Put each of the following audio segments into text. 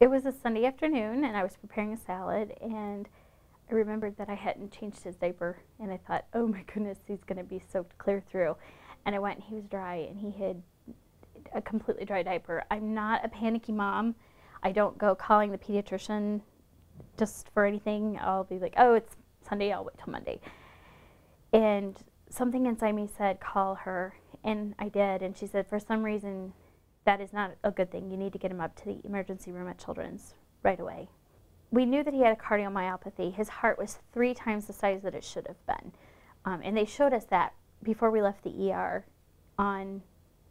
It was a Sunday afternoon, and I was preparing a salad, and I remembered that I hadn't changed his diaper, and I thought, oh my goodness, he's going to be soaked clear through. And I went, and he was dry, and he had a completely dry diaper. I'm not a panicky mom. I don't go calling the pediatrician just for anything. I'll be like, oh, it's Sunday, I'll wait till Monday. And something inside me said, call her, and I did, and she said, for some reason, that is not a good thing. You need to get him up to the emergency room at Children's right away. We knew that he had a cardiomyopathy. His heart was 3 times the size that it should have been. And they showed us that before we left the ER on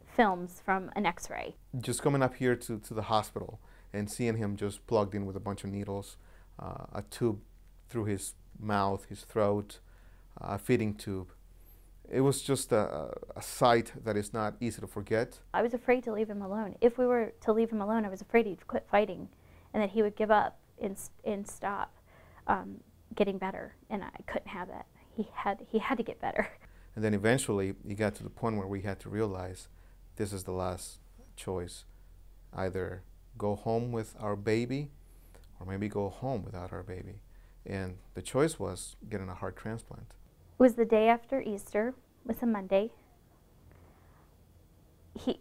films from an x-ray. Just coming up here to the hospital and seeing him just plugged in with a bunch of needles, a tube through his mouth, his throat, a feeding tube. It was just a sight that is not easy to forget. I was afraid to leave him alone. If we were to leave him alone, I was afraid he'd quit fighting and that he would give up and stop getting better, and I couldn't have that. He had to get better. And then eventually it got to the point where we had to realize this is the last choice. Either go home with our baby or maybe go home without our baby. And the choice was getting a heart transplant. It was the day after Easter. It was a Monday.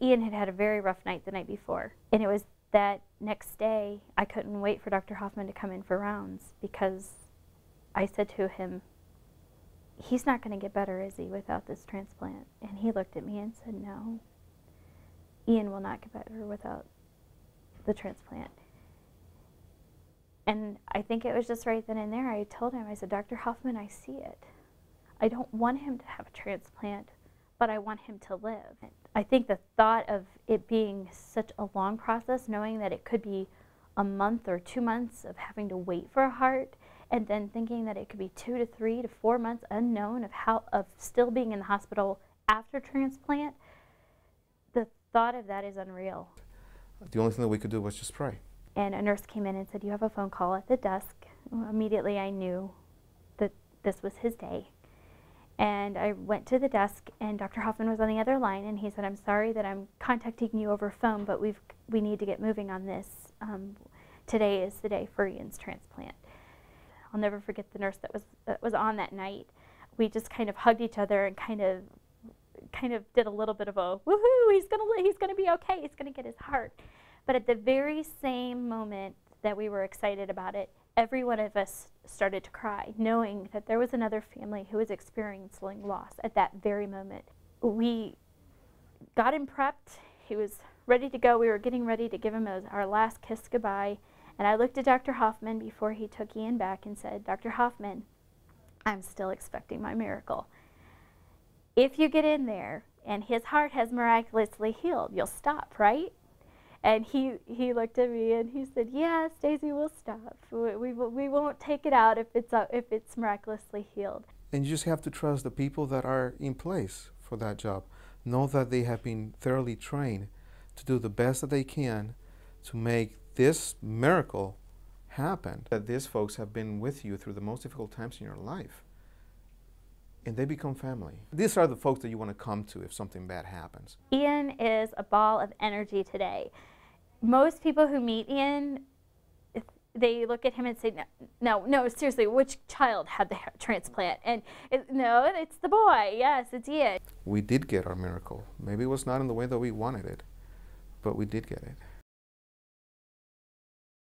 Ian had had a very rough night the night before, and it was that next day I couldn't wait for Dr. Hoffman to come in for rounds, because I said to him, he's not going to get better, is he, without this transplant? And he looked at me and said, no, Ian will not get better without the transplant. And I think it was just right then and there I told him, I said, Dr. Hoffman, I see it. I don't want him to have a transplant, but I want him to live. I think the thought of it being such a long process, knowing that it could be a month or 2 months of having to wait for a heart, and then thinking that it could be 2 to 3 to 4 months unknown of still being in the hospital after transplant, the thought of that is unreal. The only thing that we could do was just pray. And a nurse came in and said, you have a phone call at the desk. Well, immediately I knew that this was his day. And I went to the desk, and Dr. Hoffman was on the other line, and he said, I'm sorry that I'm contacting you over phone, but we need to get moving on this. Today is the day for Ian's transplant. I'll never forget the nurse that was on that night. We just kind of hugged each other and kind of did a little bit of a woohoo, he's gonna be okay, he's gonna get his heart. But at the very same moment that we were excited about it, every one of us started to cry, knowing that there was another family who was experiencing loss at that very moment. We got him prepped. He was ready to go. We were getting ready to give him our last kiss goodbye. And I looked at Dr. Hoffman before he took Ian back and said, Dr. Hoffman, I'm still expecting my miracle. If you get in there and his heart has miraculously healed, you'll stop, right? And he looked at me and he said, yes, Daisy, we'll stop. We won't take it out if it's miraculously healed. And you just have to trust the people that are in place for that job. Know that they have been thoroughly trained to do the best that they can to make this miracle happen. That these folks have been with you through the most difficult times in your life. And they become family. These are the folks that you want to come to if something bad happens. Ian is a ball of energy today. Most people who meet Ian, they look at him and say, no, seriously, which child had the transplant? And no, it's the boy. Yes, it's Ian. We did get our miracle. Maybe it was not in the way that we wanted it, but we did get it.